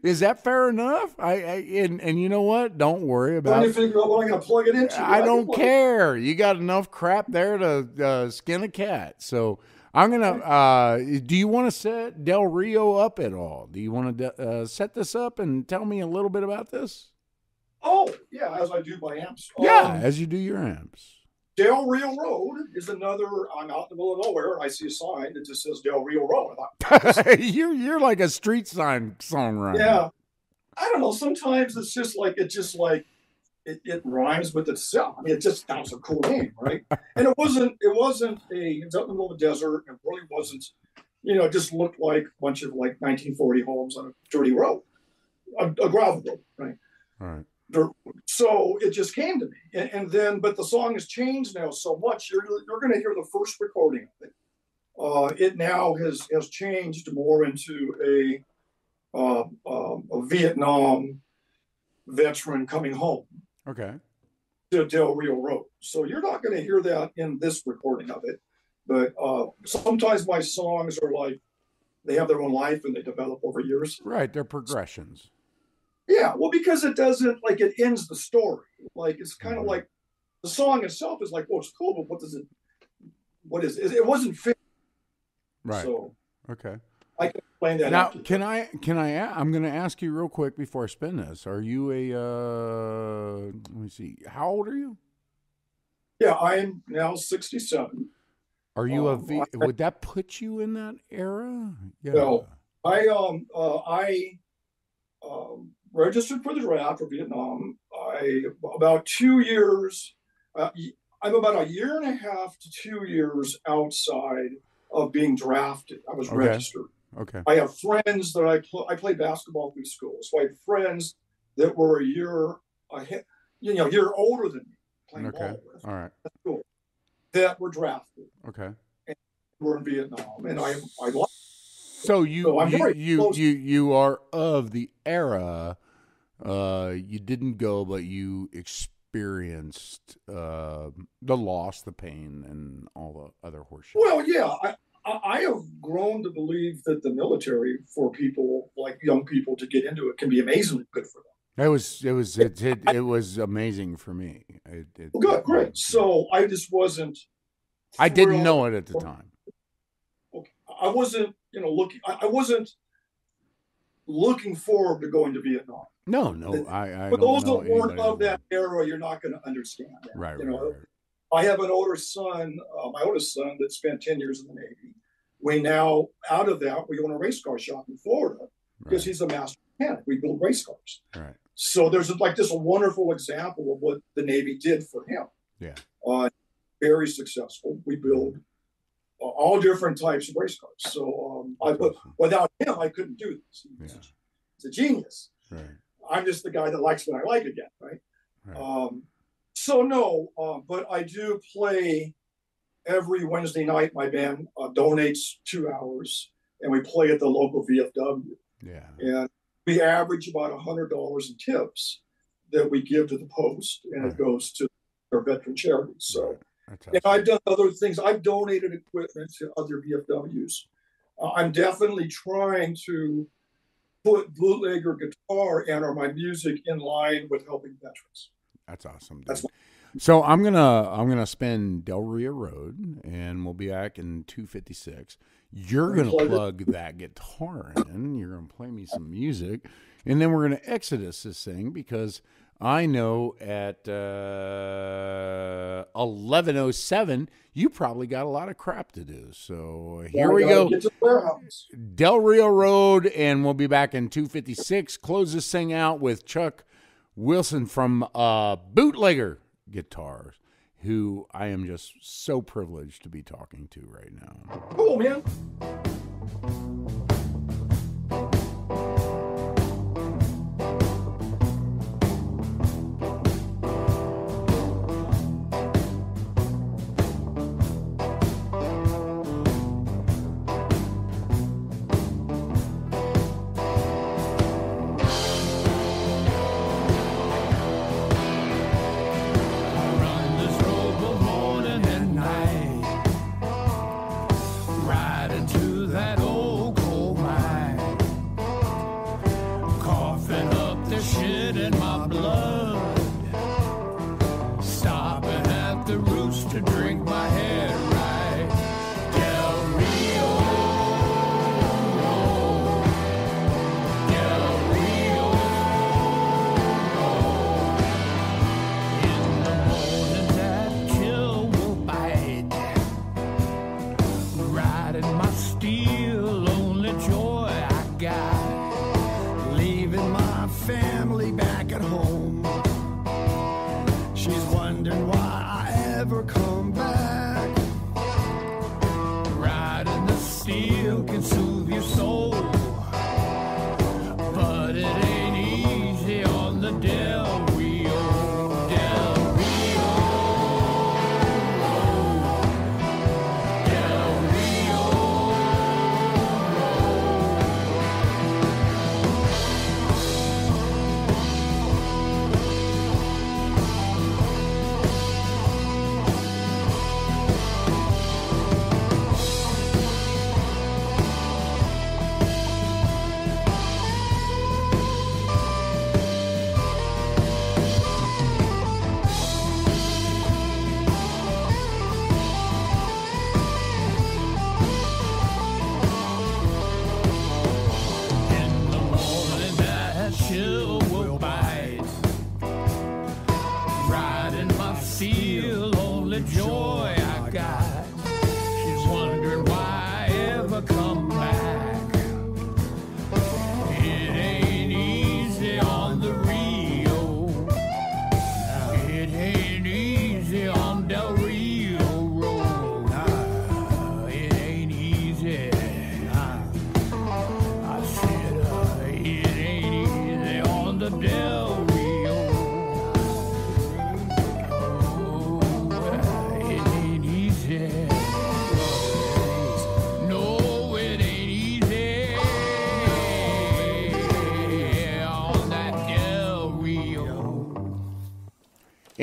Is that fair enough? And you know what? Don't worry about. Trying to figure out what I'm going to plug it into. I don't care. You got enough crap there to skin a cat. So I'm gonna. Do you want to set Del Rio up at all? Do you want to set this up and tell me a little bit about this? Oh yeah, as I do my amps. Yeah, as you do your amps. Del Rio Road is another. I'm out in the middle of nowhere, and I see a sign that just says Del Rio Road. You're like a street sign songwriter. Yeah, I don't know. Sometimes it's just like it rhymes with itself. I mean, it just sounds a cool name, right? And it wasn't it's out in the middle of the desert. It really wasn't. It just looked like a bunch of like 1940 homes on a dirty road, a gravel road, right? All right. So it just came to me, and then, but the song has changed now so much. You're going to hear the first recording of it. It now has changed more into a Vietnam veteran coming home. Okay. To Del Rio Road. So you're not going to hear that in this recording of it, but sometimes my songs are like they have their own life and they develop over years. Right, they're progressions. Yeah, well, because it doesn't, like, it ends the story. Like, it's kind of like the song itself is like, well, it's cool, but what is it? It wasn't fit. Right. So, okay. I can explain that. Now, I'm going to ask you real quick before I spin this. Are you let me see. How old are you? Yeah, I'm now 67. Are you would that put you in that era? Yeah. No, I registered for the draft for Vietnam. About 2 years. I'm about a year and a half to 2 years outside of being drafted. I was registered. Okay. I have friends that I played basketball through school, so I had friends that were a year ahead, year older than me playing ball with. All right. That's cool. That were drafted. Okay. And were in Vietnam, and I So you are of the era. You didn't go, but you experienced the loss, the pain, and all the other horseshit. Well, yeah, I have grown to believe that the military, for people like young people to get into it, can be amazingly good for them. It was amazing for me. Good, great. So I just wasn't. I didn't know it at the time. Okay, I wasn't. I wasn't looking forward to going to Vietnam. No. I for those that weren't of that era, you're not going to understand that. Right. I have an older son, my oldest son, that spent 10 years in the Navy. We now, out of that, we own a race car shop in Florida because he's a master mechanic. We build race cars. Right. So there's like this a wonderful example of what the Navy did for him. Yeah. Very successful. We build all different types of race cars. So without him, I couldn't do this. He's a genius. Right. I'm just the guy that likes what I like again, right? But I do play every Wednesday night. My band donates 2 hours, and we play at the local VFW. Yeah. And we average about $100 in tips that we give to the post, and it goes to our veteran charities. So, awesome. And I've done other things. I've donated equipment to other VFWs. I'm definitely trying to put Bootlegger Guitar and/or my music in line with helping veterans. That's awesome. Dude. So I'm gonna spin Del Rio Road, and we'll be back in 256. You're gonna plug that guitar in. You're gonna play me some music, and then we're gonna exodus this thing because I know at 11:07 you probably got a lot of crap to do. So here we go. Get to the warehouse. Del Rio Road, and we'll be back in 256. Close this thing out with Chuck Wilson from Bootlegger Guitars, who I am just so privileged to be talking to right now. Cool, man.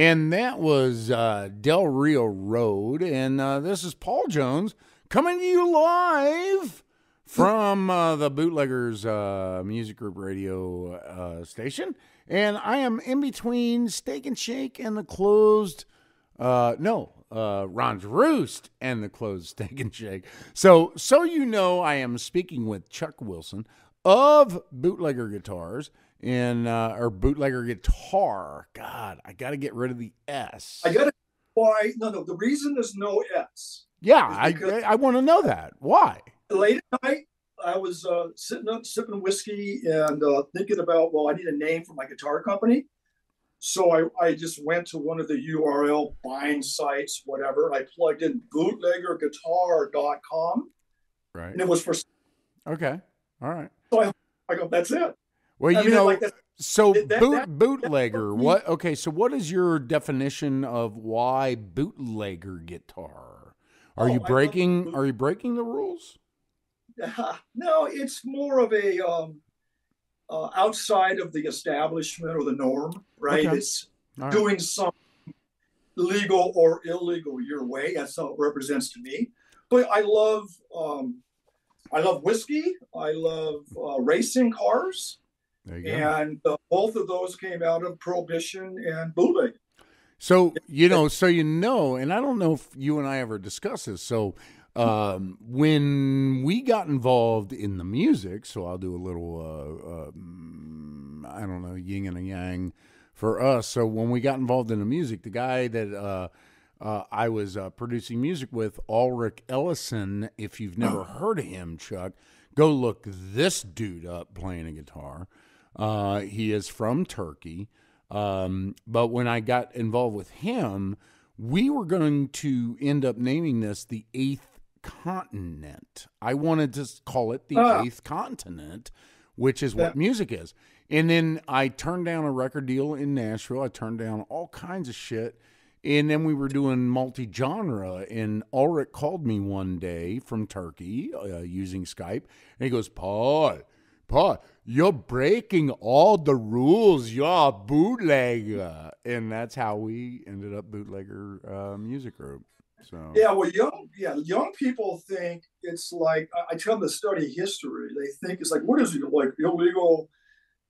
And that was Del Rio Road. And this is Paul Jones coming to you live from the Bootleggers Music Group radio station. And I am in between Steak and Shake and the closed, Ron's Roost and the closed Steak and Shake. So you know, I am speaking with Chuck Wilson of Bootlegger Guitars. Or Bootlegger Guitar. God, I got to get rid of the S. No, the reason there's no S. Yeah, I want to know that. Why? Late at night, I was sitting up sipping whiskey and thinking about, well, I need a name for my guitar company. So I just went to one of the URL buying sites, whatever. I plugged in bootleggerguitar.com, Right. and it was for. Okay. All right. So I go, that's it. Well, I you mean, know, like so that bootlegger. What? Okay. So what is your definition of why bootlegger guitar? Are you breaking? Are you breaking the rules? No, it's more of a outside of the establishment or the norm, right? Okay. It's All right. doing something legal or illegal your way. That's how it represents to me. But I love whiskey. I love racing cars, There you go. and both of those came out of Prohibition and bootleg. So and I don't know if you and I ever discussed this. So when we got involved in the music, so I'll do a little, I don't know, yin and a yang for us. So when we got involved in the music, the guy that I was producing music with, Ulrich Ellison, if you've never heard of him, Chuck, go look this dude up playing a guitar. He is from Turkey. But when I got involved with him, we were going to end up naming this the Eighth Continent. I wanted to call it the Eighth Continent, which is what music is. And then I turned down a record deal in Nashville. I turned down all kinds of shit. And then we were doing multi-genre, and Ulrich called me one day from Turkey using Skype, and he goes, Paul, you're breaking all the rules. You're a bootlegger. And that's how we ended up Bootlegger Music Group. So yeah, well, young people think it's like, I tell them to study history. They think it's like, what is it, like illegal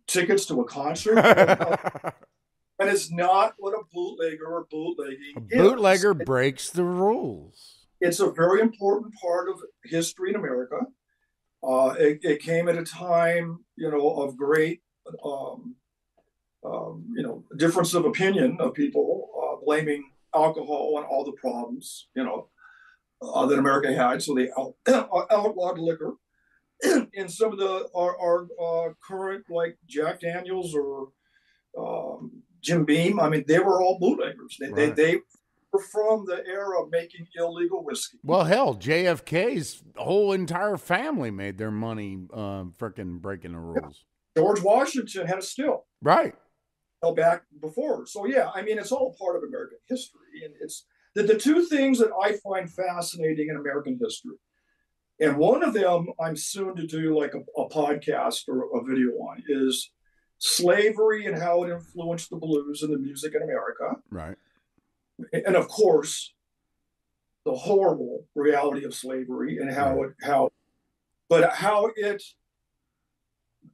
tickets to a concert? And it's not what a bootlegger or bootlegging is. A bootlegger breaks the rules. It's a very important part of history in America. It came at a time, of great, difference of opinion of people blaming alcohol and all the problems, that America had. So they outlawed liquor. And some of our current, like Jack Daniels or Jim Beam, I mean, they were all bootleggers. They were from the era of making illegal whiskey. Well, hell, JFK's whole entire family made their money freaking breaking the rules. George Washington had a still. Right. Back before. So, yeah, I mean, it's all part of American history. And it's the two things that I find fascinating in American history. And one of them I'm soon to do like a podcast or a video on is slavery and how it influenced the blues and the music in America. Right. And of course, the horrible reality of slavery and how it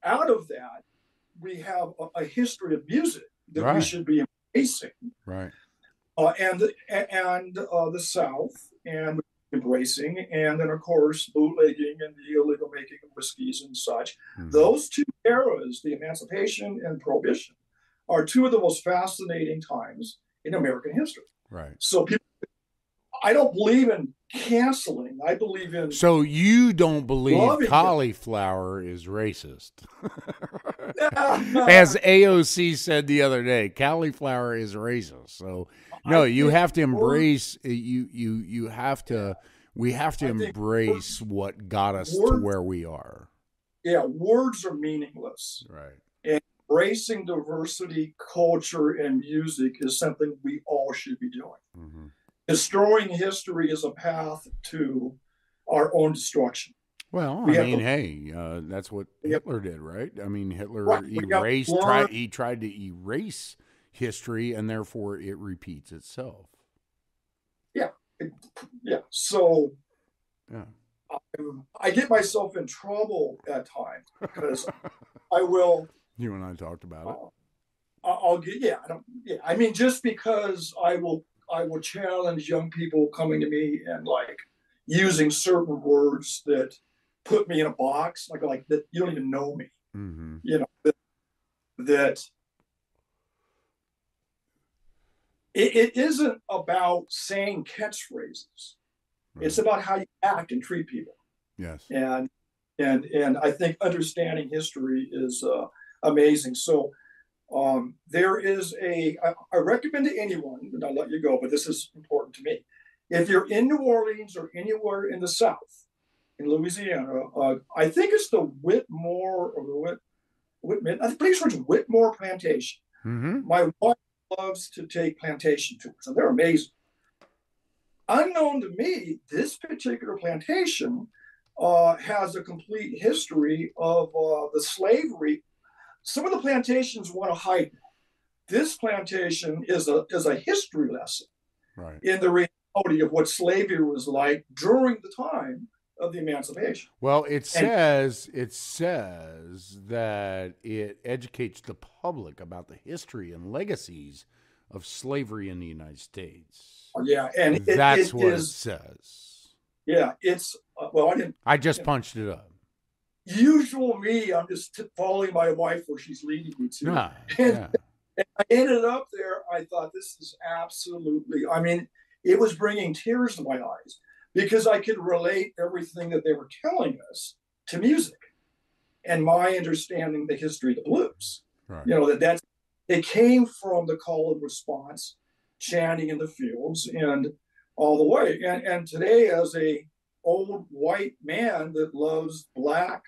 out of that, we have a history of music that we should be embracing. Right. And the South and embracing, and then of course bootlegging and the illegal making of whiskeys and such. Mm-hmm. Those two eras, the Emancipation and Prohibition, are two of the most fascinating times in American history. Right. So I don't believe in canceling. I believe in. So you don't believe cauliflower is racist? As AOC said the other day, cauliflower is racist. So no, you have to embrace. You have to. We have to embrace what got us to where we are. Yeah, words are meaningless. Right. And embracing diversity, culture, and music is something we all should be doing. Mm-hmm. Destroying history is a path to our own destruction. Well, that's what Hitler did, right? I mean, Hitler tried to erase history, and therefore it repeats itself. Yeah. So I get myself in trouble at times because I will. You and I talked about it. I'll get. I mean, just because I will challenge young people coming to me and like using certain words that put me in a box, like that you don't even know me. Mm-hmm. That it isn't about saying catchphrases. Right. It's about how you act and treat people. Yes. And And I think understanding history is amazing. So there is I recommend to anyone, and I'll let you go, but this is important to me. If you're in New Orleans or anywhere in the South, in Louisiana, I think it's the Whitmore or the Whitman. I'm pretty sure it's Whitmore Plantation. Mm-hmm. My wife loves to take plantation tours, and they're amazing. Unknown to me, this particular plantation has a complete history of the slavery. Some of the plantations want to hide that. This plantation is a history lesson Right. in the reality of what slavery was like during the time of the emancipation. Well, it says that it educates the public about the history and legacies of slavery in the United States. Yeah, and that's what it says. Yeah, it's well, I just punched it up. Usual me, I'm just following my wife where she's leading me to. Yeah. And I ended up there. I thought, this is absolutely, I mean, it was bringing tears to my eyes because I could relate everything that they were telling us to music and my understanding the history of the blues. Right. You know, it came from the call and response, chanting in the fields and all the way. And today, as a old white man that loves Black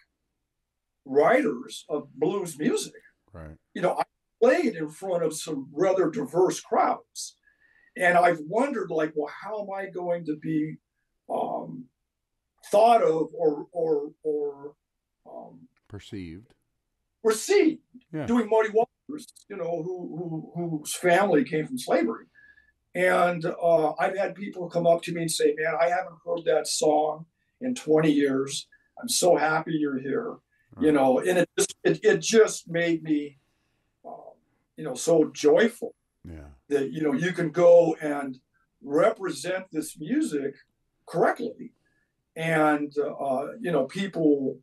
writers of blues music, right? You know, I played in front of some rather diverse crowds, and I've wondered, like, well, how am I going to be thought of or perceived, received? Yeah. Doing Muddy Waters, you know, whose family came from slavery. And I've had people come up to me and say, man, I haven't heard that song in 20 years. I'm so happy you're here. Right. You know, and it just made me, you know, so joyful. Yeah. That, you know, you can go and represent this music correctly. And, you know, people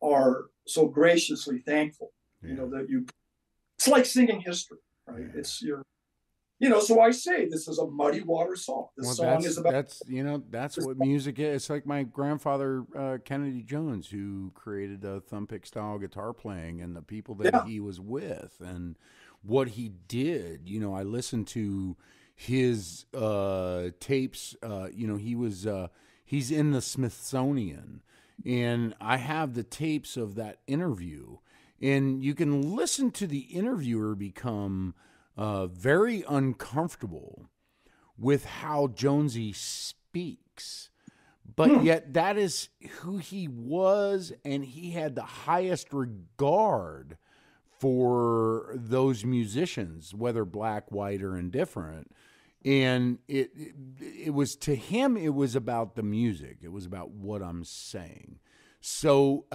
are so graciously thankful, you know, that it's like singing history, right? Yeah. It's you know, so I say this is a Muddy Waters song. This song is about that's what music is. It's like my grandfather Kennedy Jones, who created thumb pick style guitar playing, and the people that he was with, and what he did. You know, I listened to his tapes. You know, he's in the Smithsonian, and I have the tapes of that interview, and you can listen to the interviewer become very uncomfortable with how Jonesy speaks, but yet that is who he was, and he had the highest regard for those musicians, whether black, white, or indifferent. And it was, to him, it was about the music. It was about what I'm saying. So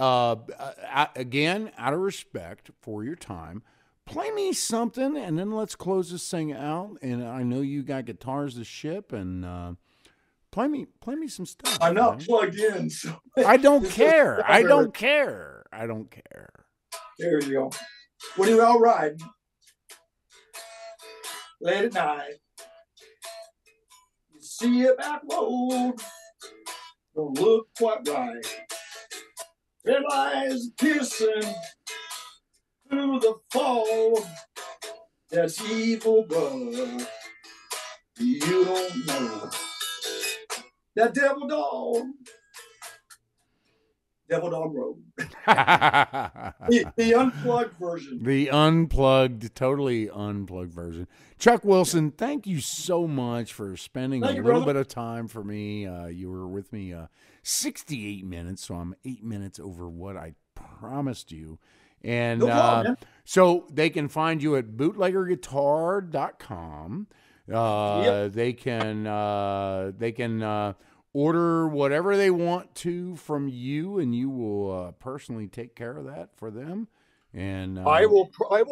again, out of respect for your time, play me something, and then let's close this thing out. And I know you got guitars to ship, and play me some stuff. I'm not plugged in, so I don't care. I don't care. I don't care. There you go. When you're out riding late at night, you see a back road don't look quite right. Red eyes piercing through the fog. That's evil, brother. You don't know that devil dog road. the unplugged version. The unplugged, totally unplugged version. Chuck Wilson, thank you so much for spending a little bit of time for me. You were with me 68 minutes, so I'm 8 minutes over what I promised you. And no problem, so they can find you at bootleggerguitar.com. They can order whatever they want to from you, and you will personally take care of that for them. And I will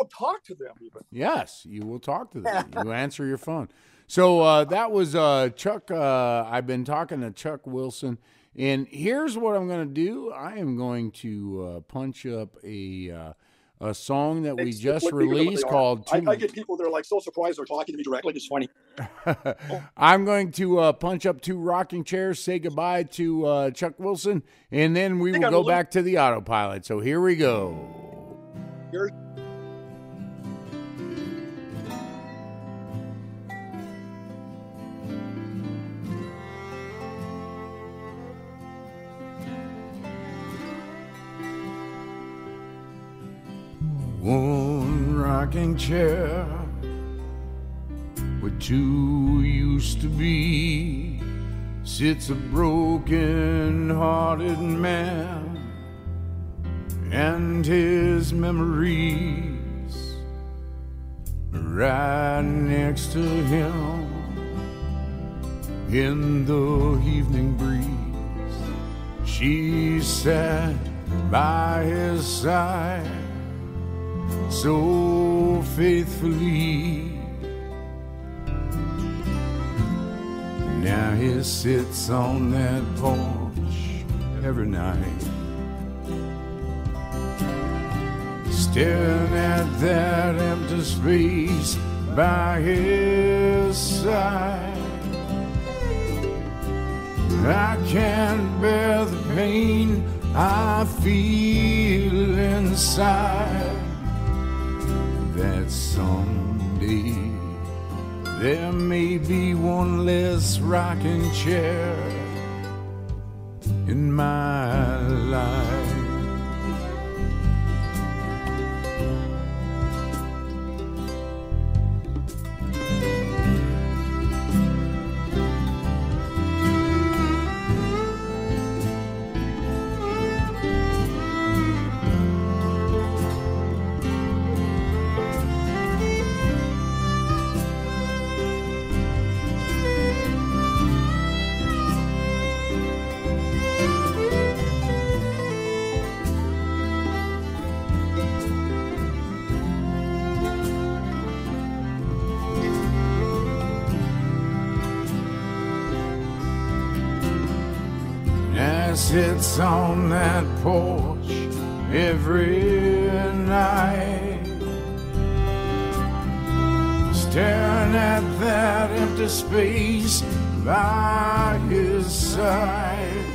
talk to them even. Yes, you will talk to them. You answer your phone. So that was Chuck. I've been talking to Chuck Wilson, and here's what I'm going to do. I am going to punch up a a song that we It's just what people know what released they are. called I get people that are like so surprised they're talking to me directly. It's funny. I'm going to punch up 2 rocking chairs, say goodbye to Chuck Wilson, and then we will go back to the autopilot. So here we go. Here's One rocking chair where 2 used to be sits a broken-hearted man and his memories right next to him in the evening breeze. She sat by his side so faithfully. Now he sits on that porch every night, staring at that empty space by his side. I can't bear the pain I feel inside, that someday there may be one less rocking chair in my life. Sits on that porch every night, staring at that empty space by his side.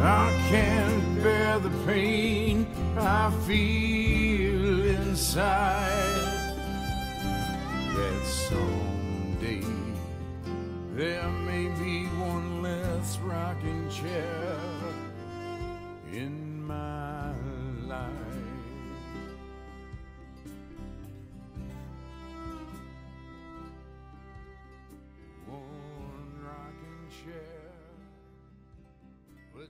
I can't bear the pain I feel inside, that someday there may be one less rocking chair in my life. One rocking chair for 2